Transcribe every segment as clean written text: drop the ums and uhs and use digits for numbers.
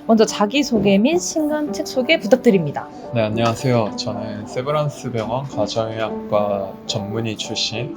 먼저 자기소개 및 신간책 소개 부탁드립니다. 네, 안녕하세요. 저는 세브란스 병원 가정의학과 전문의 출신,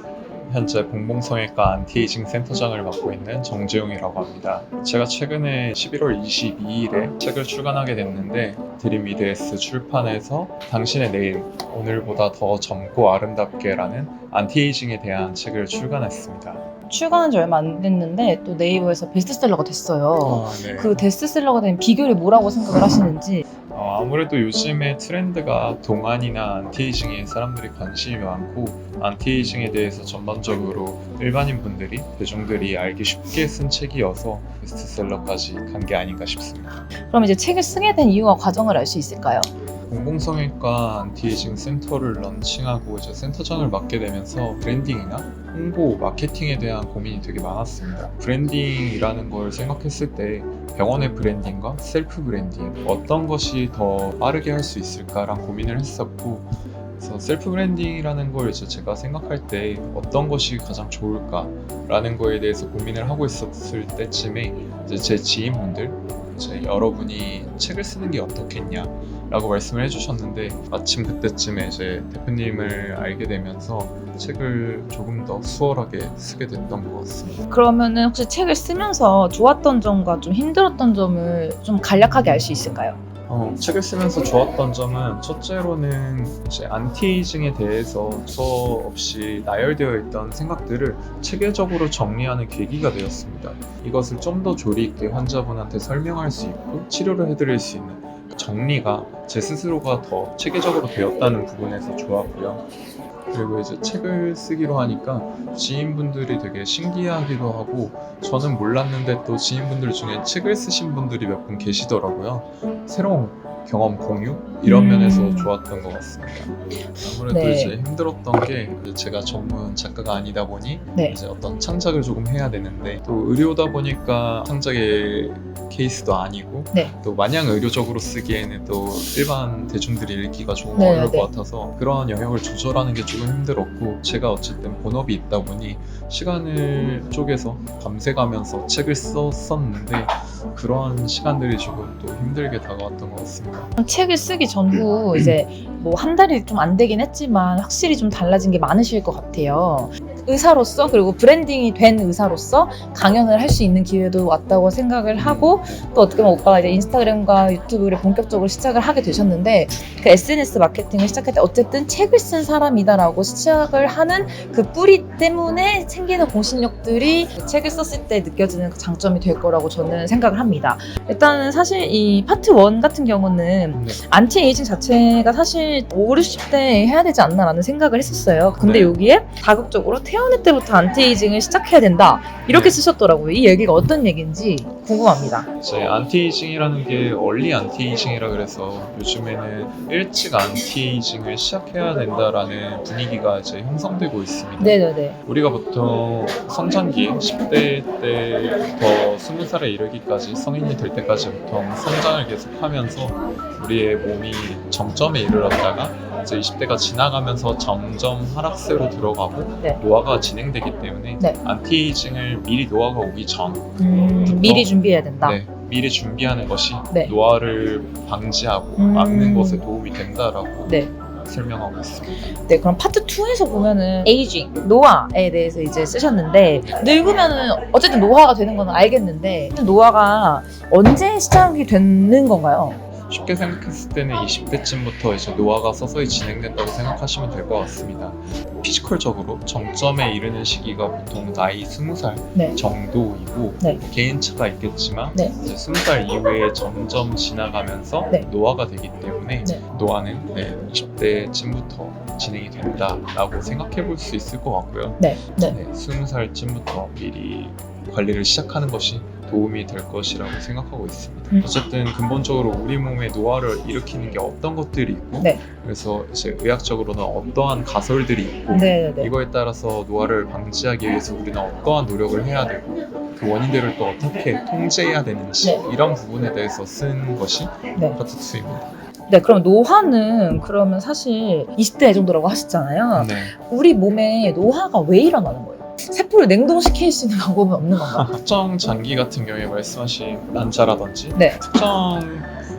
현재 봉봉성형외과 안티에이징 센터장을 맡고 있는 정재용이라고 합니다. 제가 최근에 11월 22일에 책을 출간하게 됐는데 드림미드에스 출판에서 당신의 내일, 오늘보다 더 젊고 아름답게라는 안티에이징에 대한 책을 출간했습니다. 출간한 지 얼마 안 됐는데 또 네이버에서 베스트셀러가 됐어요. 네. 그 베스트셀러가 된 비결이 뭐라고 생각을 하시는지. 아무래도 요즘의 트렌드가 동안이나 안티에이징에 사람들이 관심이 많고 안티에이징에 대해서 전반적으로 일반인 분들이, 대중들이 알기 쉽게 쓴 책이어서 베스트셀러까지 간 게 아닌가 싶습니다. 그럼 이제 책을 쓰게 된 이유와 과정을 알 수 있을까요? 봉봉성형외과 안티에이징 센터를 런칭하고 이제 센터장을 맡게 되면서 브랜딩이나 홍보, 마케팅에 대한 고민이 되게 많았습니다. 브랜딩이라는 걸 생각했을 때 병원의 브랜딩과 셀프 브랜딩, 어떤 것이 더 빠르게 할 수 있을까란 고민을 했었고, 그래서 셀프 브랜딩이라는 걸 이제 제가 생각할 때 어떤 것이 가장 좋을까라는 거에 대해서 고민을 하고 있었을 때쯤에 이제 제 지인분들, 이제 여러분이 책을 쓰는 게 어떻겠냐 라고 말씀을 해주셨는데, 마침 그때쯤에 이제 대표님을 알게 되면서 책을 조금 더 수월하게 쓰게 됐던 것 같습니다. 그러면은 혹시 책을 쓰면서 좋았던 점과 좀 힘들었던 점을 좀 간략하게 알 수 있을까요? 책을 쓰면서 좋았던 점은, 첫째로는 이제 안티에이징에 대해서 수없이 나열되어 있던 생각들을 체계적으로 정리하는 계기가 되었습니다. 이것을 좀 더 조리 있게 환자분한테 설명할 수 있고 치료를 해드릴 수 있는 정리가 제 스스로가 더 체계적으로 되었다는 부분에서 좋았고요. 그리고 이제 책을 쓰기로 하니까 지인분들이 되게 신기해하기도 하고, 저는 몰랐는데 또 지인분들 중에 책을 쓰신 분들이 몇 분 계시더라고요. 새로운 경험 공유? 이런 면에서 좋았던 것 같습니다. 아무래도 네. 이제 힘들었던 게, 제가 전문 작가가 아니다 보니 네. 이제 어떤 창작을 조금 해야 되는데, 또 의료다 보니까 창작의 케이스도 아니고, 네. 또 마냥 의료적으로 쓰기에는 또 일반 대중들이 읽기가 조금 네, 어려울 네. 것 같아서 그런 영역을 조절하는 게 조금 힘들었고, 제가 어쨌든 본업이 있다 보니 시간을 쪼개서 밤새 가면서 책을 썼었는데 그런 시간들이 조금 또 힘들게 다가왔던 것 같습니다. 책을 쓰기 전후 이제 뭐 한 달이 좀 안 되긴 했지만 확실히 좀 달라진 게 많으실 것 같아요. 의사로서, 그리고 브랜딩이 된 의사로서 강연을 할 수 있는 기회도 왔다고 생각을 하고, 또 어떻게 보면 오빠가 이제 인스타그램과 유튜브를 본격적으로 시작을 하게 되셨는데, 그 SNS 마케팅을 시작할 때 어쨌든 책을 쓴 사람이다라고 시작을 하는 그 뿌리 때문에 생기는 공신력들이 책을 썼을 때 느껴지는 그 장점이 될 거라고 저는 생각을 합니다. 일단은 사실 이 파트 1 같은 경우는 네. 안티에이징 자체가 사실 5, 60대 해야 되지 않나라는 생각을 했었어요. 근데 네. 여기에 다각적으로 태어날 때부터 안티에이징을 시작해야 된다 이렇게 네. 쓰셨더라고요. 이 얘기가 어떤 얘기인지 궁금합니다. 이제 안티에이징이라는 게 얼리 안티에이징이라 그래서 요즘에는 일찍 안티에이징을 시작해야 된다라는 분위기가 이제 형성되고 있습니다. 네네네. 우리가 보통 성장기 10대 때부터 20살에 이르기까지, 성인이 될 때까지 보통 성장을 계속하면서 우리의 몸이 정점에 이르렀다가 이제 20대가 지나가면서 점점 하락세로 들어가고 네. 노화가 진행되기 때문에 네. 안티에이징을 미리 노화가 오기 전, 미리 준비해야 된다. 네, 미리 준비하는 것이 네. 노화를 방지하고 막는 것에 도움이 된다라고 네. 설명하고 있습니다. 네, 그럼 파트 2에서 보면은 에이징, 노화에 대해서 이제 쓰셨는데, 늙으면은 어쨌든 노화가 되는 건 알겠는데 노화가 언제 시작이 되는 건가요? 쉽게 생각했을 때는 20대쯤부터 이제 노화가 서서히 진행된다고 생각하시면 될 것 같습니다. 피지컬적으로 정점에 이르는 시기가 보통 나이 20살 네. 정도이고, 네. 개인차가 있겠지만 네. 이제 20살 이후에 점점 지나가면서 네. 노화가 되기 때문에 네. 노화는 20대쯤부터 진행이 된다라고 생각해 볼 수 있을 것 같고요. 네. 네. 20살쯤부터 미리 관리를 시작하는 것이 도움이 될 것이라고 생각하고 있습니다. 어쨌든 근본적으로 우리 몸에 노화를 일으키는 게 어떤 것들이 있고, 네. 그래서 이제 의학적으로는 어떠한 가설들이 있고, 네네네. 이거에 따라서 노화를 방지하기 위해서 우리는 어떠한 노력을 해야 되고, 그 원인들을 또 어떻게 통제해야 되는지, 네. 이런 부분에 대해서 쓴 것이 네. 파트 2입니다. 네, 그럼 노화는 그러면 사실 20대 정도라고 하셨잖아요. 네. 우리 몸에 노화가 왜 일어나는 거예요? 세포를 냉동시킬 수 있는 방법은 없는 건가? 특정 장기 같은 경우에 말씀하신 난자라든지 네. 특정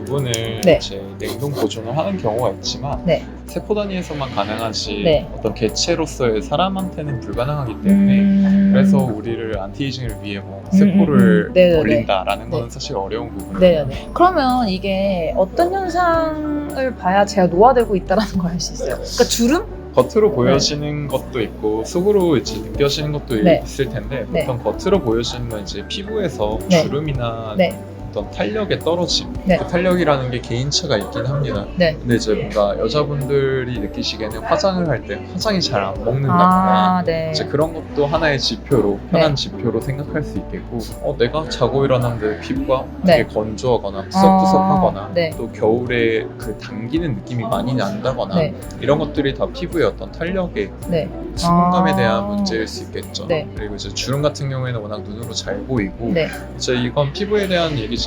부분을 네. 이제 냉동 보존을 하는 경우가 있지만 네. 세포 단위에서만 가능하지 네. 어떤 개체로서의 사람한테는 불가능하기 때문에 그래서 우리를 안티에이징을 위해 뭐 세포를 네네네. 올린다라는 네. 거는 사실 어려운 부분이에요. 네. 그러면 이게 어떤 현상을 봐야 제가 노화되고 있다는 걸 알 수 있어요? 그러니까 주름? 겉으로 보여지는 것도 있고 속으로 이제 느껴지는 것도 네. 있을 텐데 네. 보통 겉으로 보여지는 건 이제 피부에서 네. 주름이나 네. 어떤 탄력의 떨어짐, 네. 그 탄력이라는 게 개인차가 있긴 합니다. 네. 근데 이제 뭔가 여자분들이 느끼시기에는 화장을 할 때 화장이 잘 안 먹는다거나 아, 네. 이제 그런 것도 하나의 지표로 편한 네. 지표로 생각할 수 있겠고 내가 자고 일어났는데 피부가 네. 되게 건조하거나 푸석푸석하거나 네. 또 겨울에 그 당기는 느낌이 많이 난다거나 네. 이런 것들이 다 피부의 어떤 탄력의 네. 수분감에 아. 대한 문제일 수 있겠죠. 네. 그리고 이제 주름 같은 경우에는 워낙 눈으로 잘 보이고 네. 이제 이건 피부에 대한 얘기지만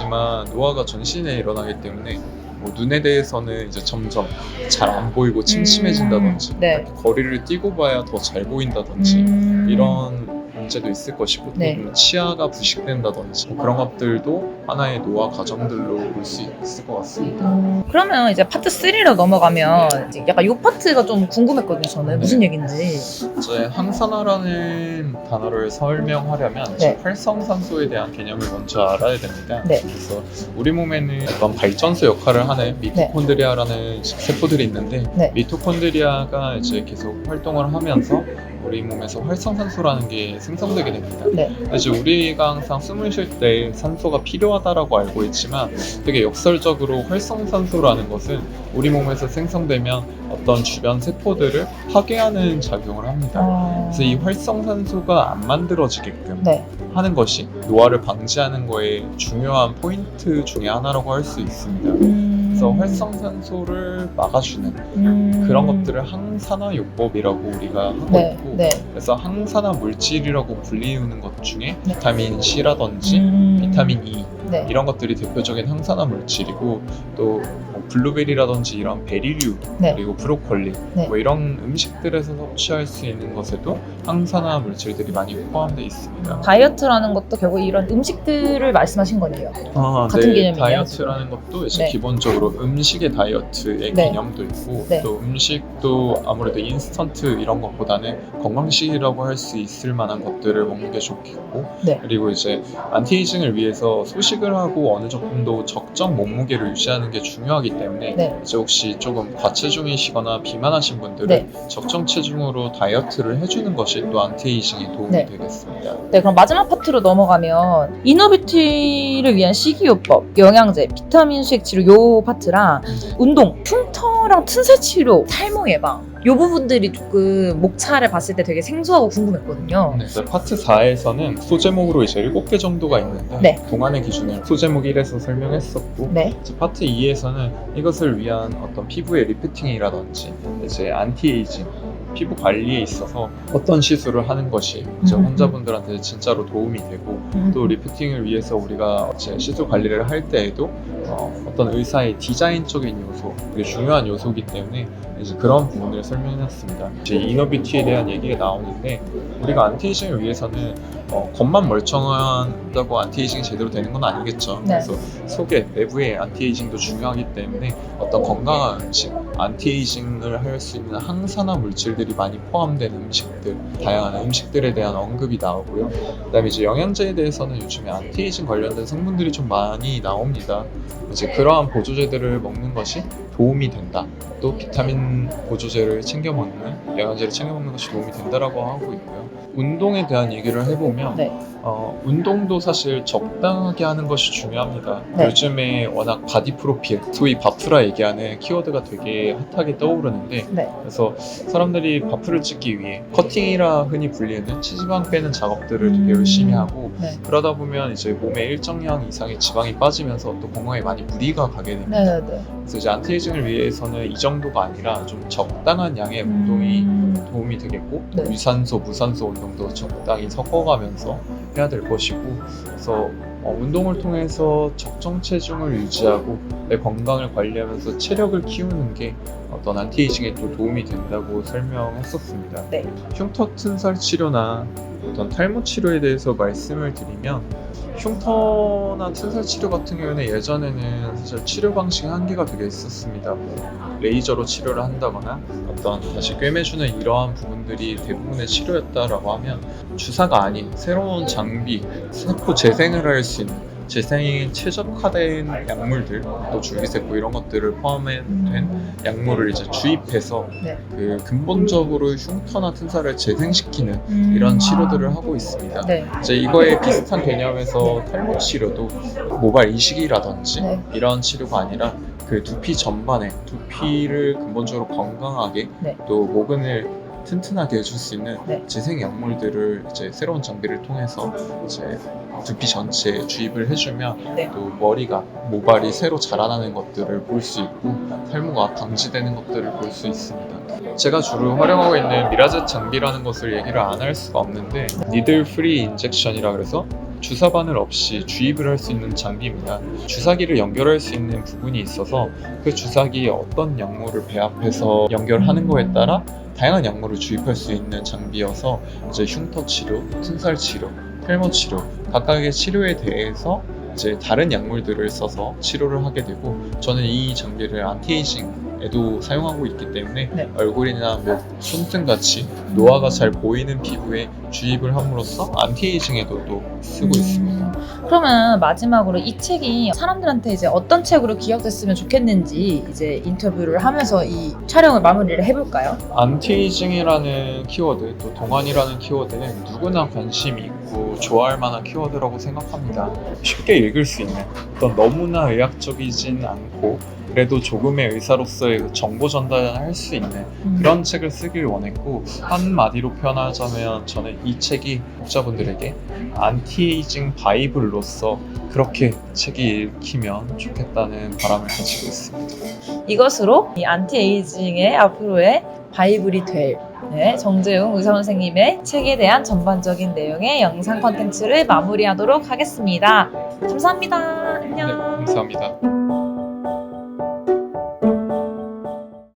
노화가 전신에 일어나기 때문에 뭐 눈에 대해서는 이제 점점 잘 안 보이고 침침해진다든지 네. 거리를 띄고 봐야 더 잘 보인다든지 이런 문제도 있을 것이고 네. 또 치아가 부식된다든지 뭐 그런 것들도 하나의 노화 과정들로 볼 수 있을 것 같습니다. 그러면 이제 파트 3로 넘어가면 이제 약간 이 파트가 좀 궁금했거든요. 저는 무슨 얘기인지. 이제 항산화라는 단어를 설명하려면 네. 활성산소에 대한 개념을 먼저 알아야 됩니다. 네. 그래서 우리 몸에는 어떤 발전소 역할을 하는 미토콘드리아라는 세포들이 있는데 네. 미토콘드리아가 이제 계속 활동을 하면서 우리 몸에서 활성산소라는 게 생성되게 됩니다. 네. 이제 우리가 항상 숨을 쉴 때 산소가 필요하다라고 알고 있지만 되게 역설적으로 활성산소라는 것은 우리 몸에서 생성되면 어떤 주변 세포들을 파괴하는 작용을 합니다. 그래서 이 활성산소가 안 만들어지게끔 네. 하는 것이 노화를 방지하는 거에 중요한 포인트 중에 하나라고 할 수 있습니다. 그래서 활성산소를 막아주는 그런 것들을 항산화요법이라고 우리가 하고 네. 있고 네. 그래서 항산화 물질이라고 불리우는 것 중에 네. 비타민 C라든지 비타민 E 네. 이런 것들이 대표적인 항산화 물질이고 또 뭐 블루베리라든지 이런 베리류 네. 그리고 브로콜리 네. 뭐 이런 음식들에서 섭취할 수 있는 것에도 항산화 물질들이 많이 포함되어 있습니다. 다이어트라는 것도 결국 이런 음식들을 말씀하신 거네요. 같은 개념이네요, 다이어트라는 것도 이제 네. 기본적으로 음식의 다이어트의 네. 개념도 있고 네. 또 음식도 아무래도 인스턴트 이런 것보다는 건강식이라고 할 수 있을 만한 것들을 먹는 게 좋겠고 네. 그리고 이제 안티에이징을 위해서 소식을 하고 어느 정도 적정 몸무게를 유지하는 게 중요하기 때문에 네. 이제 혹시 조금 과체중이시거나 비만하신 분들은 네. 적정 체중으로 다이어트를 해주는 것이 또 안티에이징에 도움이 네. 되겠습니다. 네, 그럼 마지막 파트로 넘어가면 이너뷰티를 위한 식이요법, 영양제, 비타민 수액 치료 요 파트랑 운동, 흉터랑 튼살 치료, 탈모 예방 요 부분들이 조금 목차를 봤을 때 되게 생소하고 궁금했거든요. 네, 파트 4에서는 소제목으로 이제 7개 정도가 있는데 네. 동안의 기준을 소제목 1에서 설명했었고 네. 이제 파트 2에서는 이것을 위한 어떤 피부의 리프팅이라든지 이제 안티에이징 피부 관리에 있어서 어떤 시술을 하는 것이 이제 환자분들한테 진짜로 도움이 되고 또 리프팅을 위해서 우리가 이제 시술 관리를 할 때에도 어떤 의사의 디자인적인 요소 되게 중요한 요소이기 때문에 이제 그런 부분을 설명해놨습니다. 이제 이너뷰티에 대한 얘기가 나오는데 우리가 안티에이징을 위해서는 겉만 멀쩡하다고 안티에이징이 제대로 되는 건 아니겠죠. 네. 그래서 속에 내부의 안티에이징도 중요하기 때문에 어떤 건강한 음식, 안티에이징을 할 수 있는 항산화 물질들이 많이 포함된 음식들, 다양한 음식들에 대한 언급이 나오고요. 그다음에 이제 영양제에 대해서는 요즘에 안티에이징 관련된 성분들이 좀 많이 나옵니다. 이제 그러한 보조제들을 먹는 것이 도움이 된다. 또 비타민 보조제를 챙겨 먹는, 영양제를 챙겨 먹는 것이 도움이 된다라고 하고 있고요. 운동에 대한 얘기를 해보면 네. 운동도 사실 적당하게 하는 것이 중요합니다. 네. 요즘에 워낙 바디 프로필, 소위 바프라 얘기하는 키워드가 되게 핫하게 떠오르는데 네. 그래서 사람들이 바프를 찍기 위해 커팅이라 흔히 불리는 체지방 빼는 작업들을 되게 열심히 하고 네. 그러다 보면 이제 몸에 일정량 이상의 지방이 빠지면서 또 건강에 많이 무리가 가게 됩니다. 네. 네. 그래서 이제 안티에이징을 위해서는 이 정도가 아니라 좀 적당한 양의 운동이 도움이 되겠고 네. 유산소, 무산소 운동도 적당히 섞어가면서 해야 될 것이고 그래서 운동을 통해서 적정 체중을 유지하고 내 건강을 관리하면서 체력을 키우는 게 어떤 안티에이징에 또 도움이 된다고 설명했었습니다. 네. 흉터 튼살 치료나 어떤 탈모 치료에 대해서 말씀을 드리면 흉터나 튼살 치료 같은 경우는 예전에는 사실 치료 방식 한계가 되게 있었습니다. 뭐 레이저로 치료를 한다거나 어떤 다시 꿰매주는 이러한 부분들이 대부분의 치료였다라고 하면 주사가 아닌 새로운 장비, 세포 재생을 할 수 있는 재생에 최적화된 약물들, 또 줄기세포 이런 것들을 포함된 약물을 이제 주입해서 네. 그 근본적으로 흉터나 튼살을 재생시키는 이런 치료들을 하고 있습니다. 네. 이제 이거에 비슷한 개념에서 탈모 치료도 모발 이식이라든지 네. 이런 치료가 아니라 그 두피 전반에 두피를 근본적으로 건강하게 네. 또 모근을 튼튼하게 해줄 수 있는 네. 재생 약물들을 이제 새로운 장비를 통해서 이제 두피 전체에 주입을 해주면 네. 또 머리가 모발이 새로 자라나는 것들을 볼 수 있고 탈모가 방지되는 것들을 볼 수 있습니다. 제가 주로 활용하고 있는 미라젯 장비라는 것을 얘기를 안 할 수가 없는데 니들 프리 인젝션이라 그래서 주사바늘 없이 주입을 할 수 있는 장비입니다. 주사기를 연결할 수 있는 부분이 있어서 그 주사기에 어떤 약물을 배합해서 연결하는 거에 따라 다양한 약물을 주입할 수 있는 장비여서 이제 흉터 치료, 튼살 치료, 탈모 치료 각각의 치료에 대해서 이제 다른 약물들을 써서 치료를 하게 되고 저는 이 장비를 안티에이징에도 사용하고 있기 때문에 네. 얼굴이나 목, 손등 같이 노화가 잘 보이는 피부에 주입을 함으로써 안티에이징에도 또 쓰고 있습니다. 그러면 마지막으로 이 책이 사람들한테 이제 어떤 책으로 기억됐으면 좋겠는지 이제 인터뷰를 하면서 이 촬영을 마무리를 해볼까요? 안티에이징이라는 키워드, 또 동안이라는 키워드는 누구나 관심이 있고 좋아할 만한 키워드라고 생각합니다. 쉽게 읽을 수 있는 어떤 너무나 의학적이진 않고 그래도 조금의 의사로서의 그 정보 전달을 할 수 있는 그런 책을 쓰길 원했고 한마디로 표현하자면 저는 이 책이 독자분들에게 안티에이징 바이블로서 그렇게 책이 읽히면 좋겠다는 바람을 가지고 있습니다. 이것으로 이 안티에이징의 앞으로의 바이블이 될 정재웅 의사 선생님의 책에 대한 전반적인 내용의 영상 컨텐츠를 마무리하도록 하겠습니다. 감사합니다. 안녕. 네, 감사합니다.